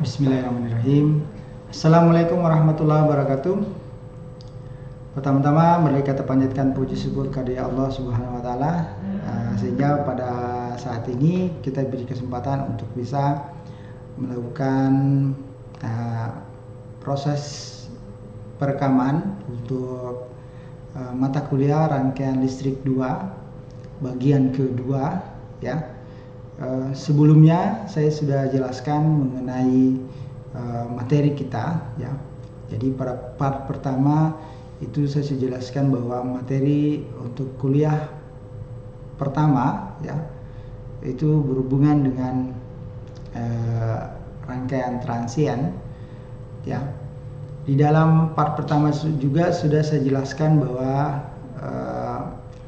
Bismillahirrahmanirrahim. Assalamualaikum warahmatullahi wabarakatuh. Pertama-tama mari kita panjatkan puji syukur kepada Allah Subhanahu wa taala sehingga pada saat ini kita diberi kesempatan untuk bisa melakukan proses perekaman untuk mata kuliah rangkaian listrik 2 bagian kedua ya. Sebelumnya saya sudah jelaskan mengenai materi kita ya. Jadi pada part pertama itu saya sudah jelaskan bahwa materi untuk kuliah pertama ya itu berhubungan dengan rangkaian transien ya. Di dalam part pertama juga sudah saya jelaskan bahwa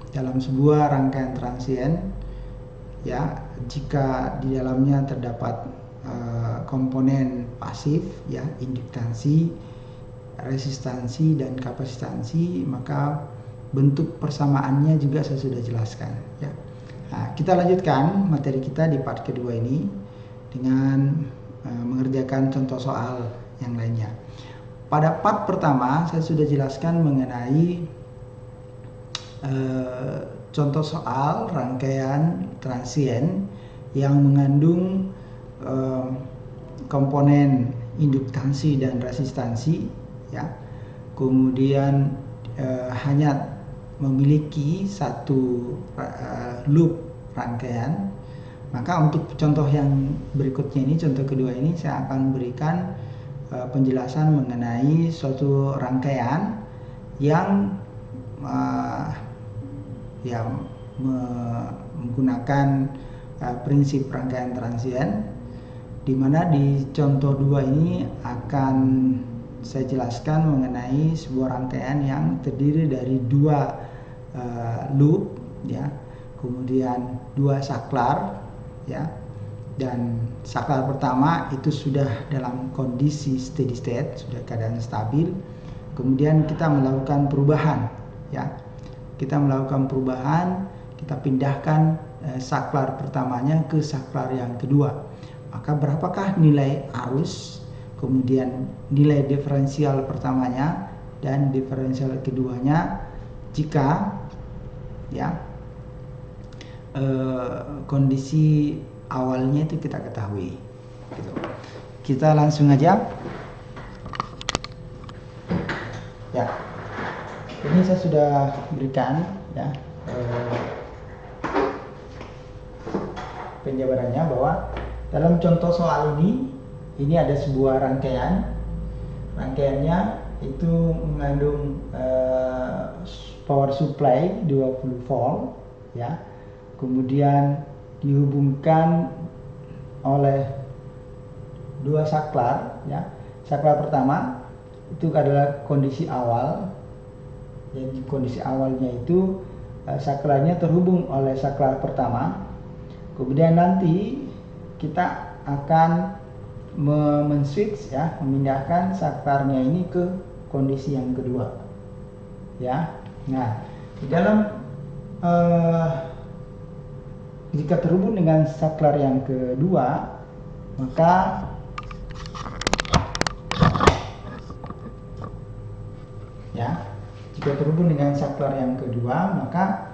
dalam sebuah rangkaian transien ya, jika di dalamnya terdapat komponen pasif ya, induktansi, resistansi dan kapasitansi, maka bentuk persamaannya juga saya sudah jelaskan ya. Nah, kita lanjutkan materi kita di part kedua ini dengan mengerjakan contoh soal yang lainnya. Pada part pertama saya sudah jelaskan mengenai contoh soal rangkaian transien yang mengandung komponen induktansi dan resistansi ya. Kemudian hanya memiliki satu loop rangkaian. Maka untuk contoh yang berikutnya ini, contoh kedua ini, saya akan berikan penjelasan mengenai suatu rangkaian yang menggunakan prinsip rangkaian transien, di mana di contoh 2 ini akan saya jelaskan mengenai sebuah rangkaian yang terdiri dari 2 loop ya, kemudian 2 saklar ya, dan saklar pertama itu sudah dalam kondisi steady state, sudah keadaan stabil. Kemudian kita melakukan perubahan ya. Kita melakukan perubahan, kita pindahkan saklar pertamanya ke saklar yang kedua. Maka berapakah nilai arus, kemudian nilai diferensial pertamanya dan diferensial keduanya jika ya kondisi awalnya itu kita ketahui. Gitu. Kita langsung aja. Ya. Ini saya sudah berikan ya penjabarannya bahwa dalam contoh soal ini ada sebuah rangkaian. Rangkaiannya itu mengandung power supply 20 volt ya. Kemudian dihubungkan oleh 2 saklar ya. Saklar pertama itu adalah kondisi awal. Jadi kondisi awalnya itu saklarnya terhubung oleh saklar pertama. Kemudian nanti kita akan men-switch ya, memindahkan saklarnya ini ke kondisi yang kedua. Ya. Nah, di dalam jika terhubung dengan saklar yang kedua, maka ya, jika terhubung dengan saklar yang kedua, maka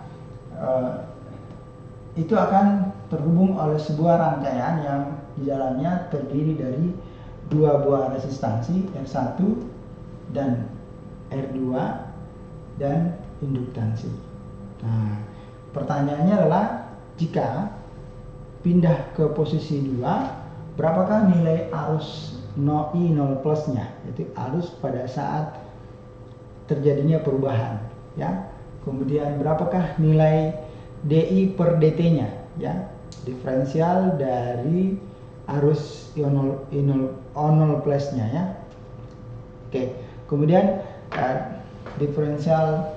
itu akan terhubung oleh sebuah rangkaian yang di dalamnya terdiri dari 2 buah resistansi R1 dan R2 dan induktansi. Nah, pertanyaannya adalah jika pindah ke posisi 2, berapakah nilai arus I0 plusnya, yaitu arus pada saat terjadinya perubahan ya. Kemudian berapakah nilai DI per DT-nya ya, diferensial dari arus I0 plusnya ya. Oke. Kemudian diferensial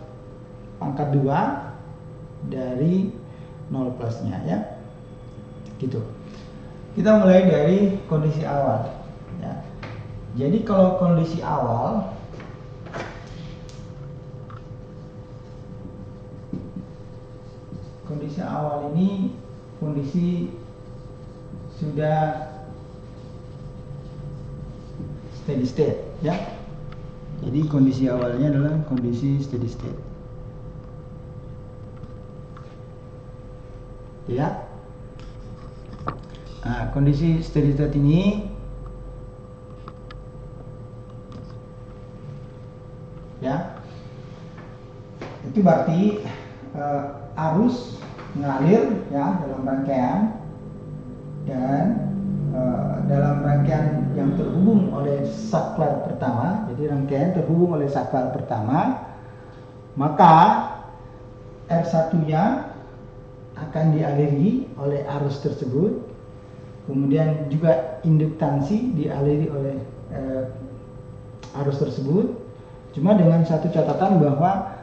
pangkat 2 dari 0 plusnya ya. Gitu. Kita mulai dari kondisi awal ya. Jadi kalau kondisi awal ini kondisi sudah steady state ya. Jadi kondisi awalnya adalah kondisi steady state ya. Nah, kondisi steady state ini ya, itu berarti arus mengalir ya dalam rangkaian, dan dalam rangkaian yang terhubung oleh saklar pertama. Jadi rangkaian terhubung oleh saklar pertama, maka R1-nya akan dialiri oleh arus tersebut, kemudian juga induktansi dialiri oleh arus tersebut. Cuma dengan satu catatan bahwa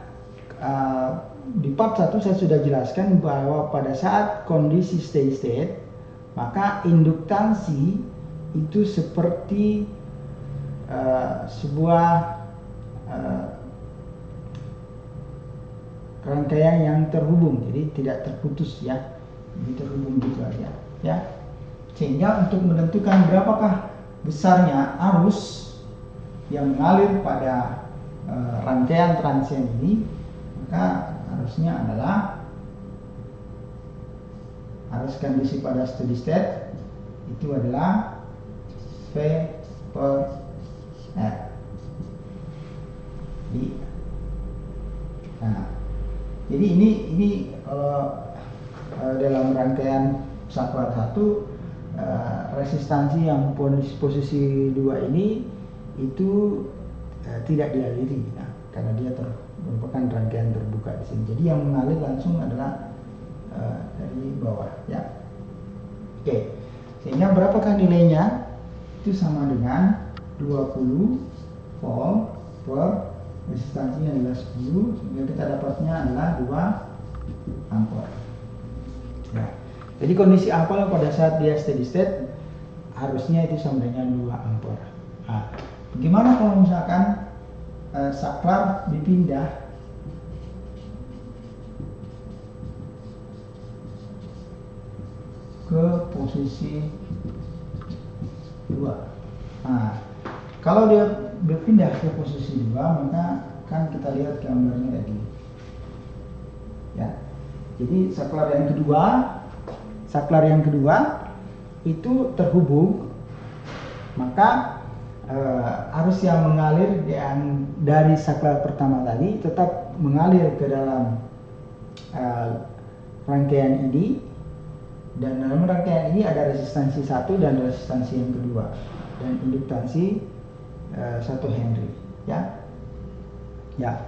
di part 1 saya sudah jelaskan bahwa pada saat kondisi steady state, maka induktansi itu seperti sebuah rangkaian yang terhubung, jadi tidak terputus ya, jadi terhubung gitu aja ya. Sehingga untuk menentukan berapakah besarnya arus yang mengalir pada rangkaian transien ini, maka arusnya adalah arus kondisi pada steady state itu adalah V per R. Jadi ini dalam rangkaian saklar 1, resistansi yang posisi 2 ini itu tidak dialiri ya, karena dia merupakan rangkaian terbuka di sini. Jadi yang mengalir langsung adalah dari bawah ya. Oke. Sehingga berapakah nilainya? Itu sama dengan 20 volt per resistansinya adalah 10, sehingga kita dapatnya adalah 2 ampere. Ya. Jadi kondisi awal pada saat dia steady state harusnya itu sama dengan 2 ampere. Nah, bagaimana kalau misalkan saklar dipindah ke posisi 2? Nah, kalau dia berpindah ke posisi 2, maka kan kita lihat gambarnya tadi ya. Jadi saklar yang kedua itu terhubung, maka arus yang mengalir dari saklar pertama tadi tetap mengalir ke dalam rangkaian ini, dan dalam rangkaian ini ada resistansi 1 dan resistansi yang kedua, dan induktansi 1 Henry ya. Ya,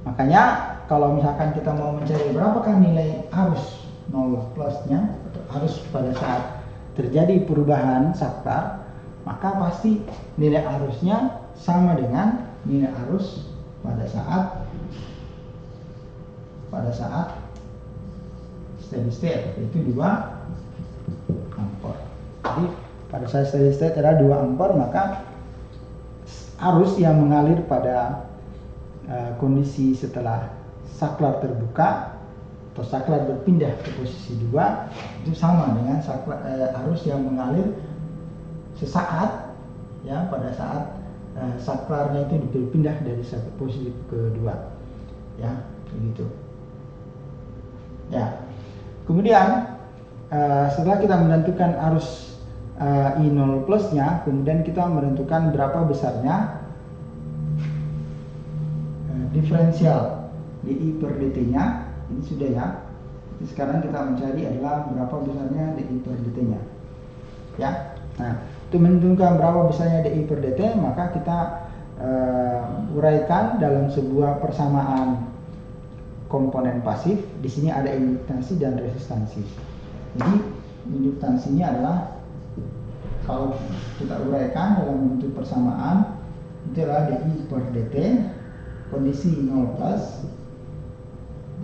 makanya kalau misalkan kita mau mencari berapakah nilai arus 0 plusnya atau arus pada saat terjadi perubahan saklar, maka pasti nilai arusnya sama dengan nilai arus pada saat steady state, yaitu 2 ampere. Jadi pada saat steady state adalah 2 ampere, maka arus yang mengalir pada kondisi setelah saklar terbuka atau saklar berpindah ke posisi 2 itu sama dengan arus yang mengalir sesaat ya pada saat saklarnya itu berpindah dari satu posisi ke 2 ya, begitu ya. Kemudian setelah kita menentukan arus I0 plusnya, kemudian kita menentukan berapa besarnya diferensial dI per dt nya. Ini sudah ya. Jadi sekarang kita mencari adalah berapa besarnya dI per dt nya ya. Nah, untuk menentukan berapa besarnya dI per dt, maka kita uraikan dalam sebuah persamaan komponen pasif. Di sini ada induktansi dan resistansi. Jadi induktansinya adalah, kalau kita uraikan dalam bentuk persamaan, itu adalah dI per dt kondisi 0 plus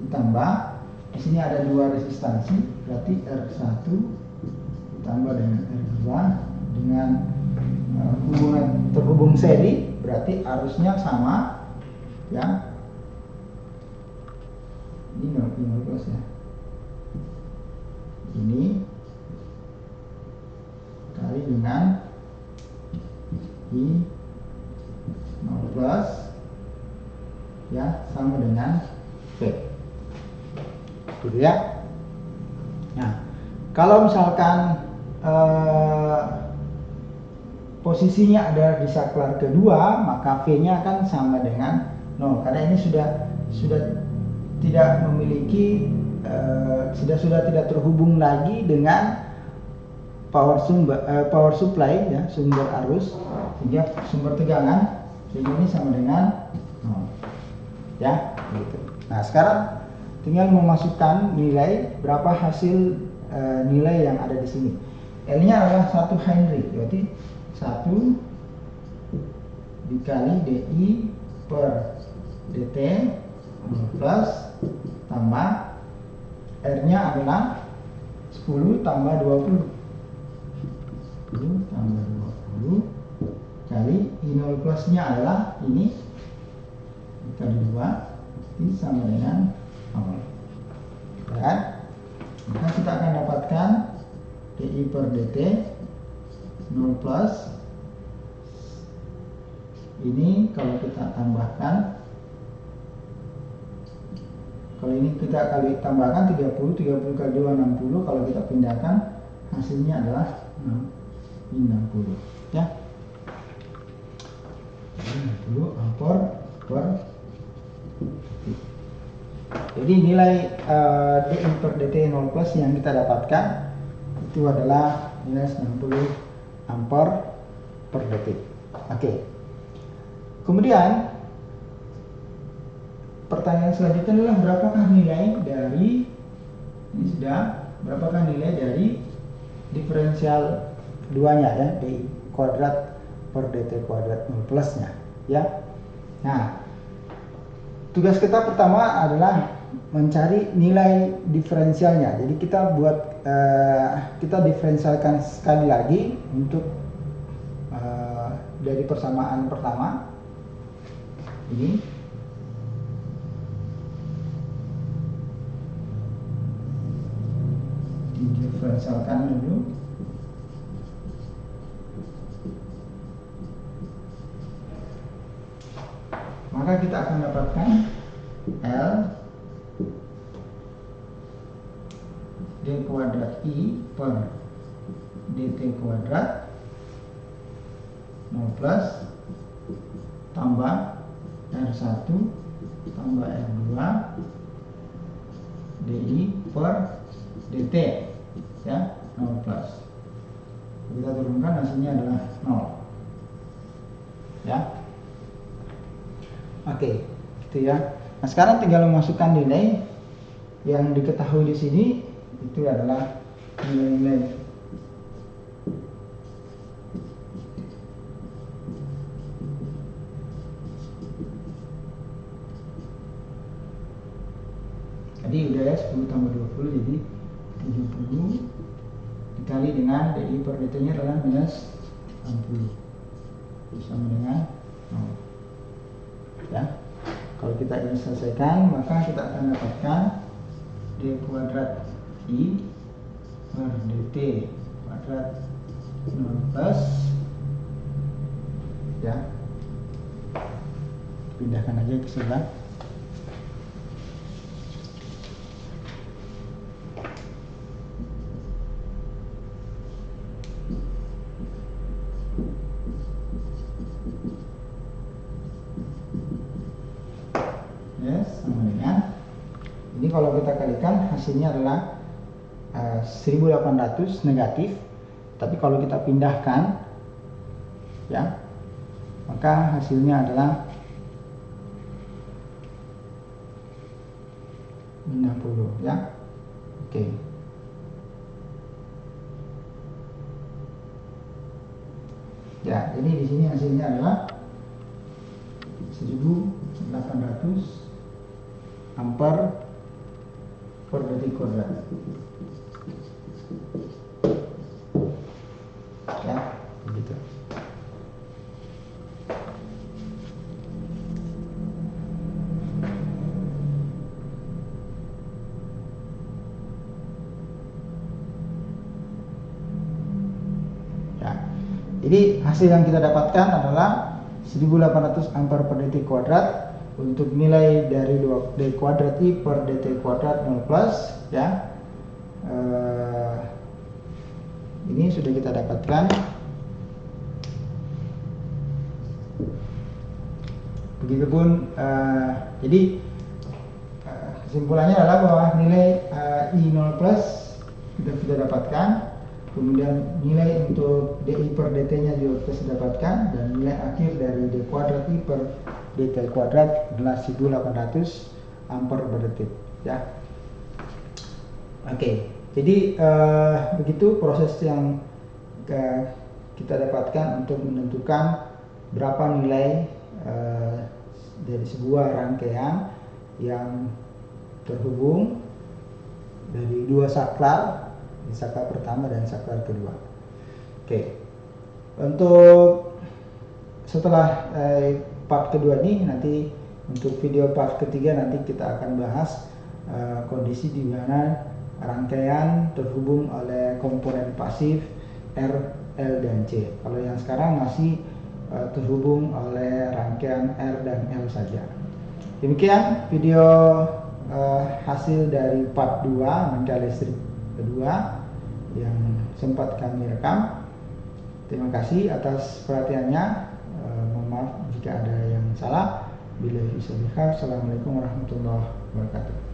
ditambah, di sini ada 2 resistansi, berarti R1 ditambah dengan R2 dengan hubungan terhubung seri, berarti arusnya sama ya. Ini 0 plus ya. Ini kali dengan I sama dengan V. Gitu ya. Nah, kalau misalkan posisinya ada di saklar kedua, maka V-nya akan sama dengan 0 karena ini sudah tidak memiliki sudah tidak terhubung lagi dengan power supply ya, sumber arus, sehingga sumber tegangan, sehingga ini sama dengan 0 ya gitu. Nah, sekarang tinggal memasukkan nilai berapa hasil nilai yang ada di sini. L-nya adalah 1 Henry, berarti 1 dikali DI per DT plus tambah R-nya adalah 10 tambah 20. 10 tambah 20 kali I0 plusnya adalah ini dikali 2, berarti sama dengan 0. Dan maka kita akan dapatkan DI per DT 0 plus ini kalau kita tambahkan, kalau ini kita kali tambahkan 30 kali 2 60, kalau kita pindahkan hasilnya adalah 60 ya. 60 ampere per detik. Jadi nilai DI per DT 0 plus yang kita dapatkan itu adalah nilai 90 ampere per detik. Oke. Kemudian pertanyaan selanjutnya adalah berapakah nilai dari berapakah nilai dari diferensial keduanya ya, DI kuadrat per DT kuadrat 0 plusnya ya. Nah, tugas kita pertama adalah mencari nilai diferensialnya. Jadi kita kita diferensialkan sekali lagi untuk dari persamaan pertama ini diferensialkan dulu. Maka kita akan dapatkan L D kuadrat I per DT kuadrat 0 plus tambah R1 tambah R2 DI per DT ya 0 plus. Kita turunkan hasilnya adalah 0 ya. Oke, gitu ya. Nah, sekarang tinggal memasukkan nilai yang diketahui di sini, itu adalah nilai-nilai tadi udah ya, 10 tambah 20 jadi 70 dikali dengan DI per DT nya adalah minus 60 sama dengan 0 ya. Kalau kita ingin selesaikan, maka kita akan dapatkan D kuadrat I per DT kuadrat 0 plus ya, pindahkan aja ke sebelah. Sama dengan ini, kalau kita kalikan hasilnya adalah 1800 negatif, tapi kalau kita pindahkan ya, maka hasilnya adalah 60 ya. Oke. Ya, jadi di sini hasilnya adalah 1800 ampere per detik kuadrat ya, begitu. Ya, jadi hasil yang kita dapatkan adalah 1800 ampere per detik kuadrat untuk nilai dari d kuadrat I per dt kuadrat 0 plus ya. Ini sudah kita dapatkan. Begitupun jadi kesimpulannya adalah bahwa nilai I0 plus kita sudah dapatkan, kemudian nilai untuk DI per dt nya juga kita sudah dapatkan, dan nilai akhir dari d kuadrat I per dt kuadrat adalah 1800 ampere per detik ya. Oke, jadi begitu proses yang kita dapatkan untuk menentukan berapa nilai dari sebuah rangkaian yang terhubung dari dua saklar, di saklar pertama dan saklar kedua. Oke, untuk setelah part kedua ini, nanti untuk video part ketiga nanti kita akan bahas kondisi di mana rangkaian terhubung oleh komponen pasif R, L, dan C. Kalau yang sekarang masih terhubung oleh rangkaian R dan L saja. Demikian video hasil dari part 2 rangkaian listrik kedua yang sempat kami rekam. Terima kasih atas perhatiannya. Mohon maaf jika ada yang salah. Assalamualaikum warahmatullahi wabarakatuh.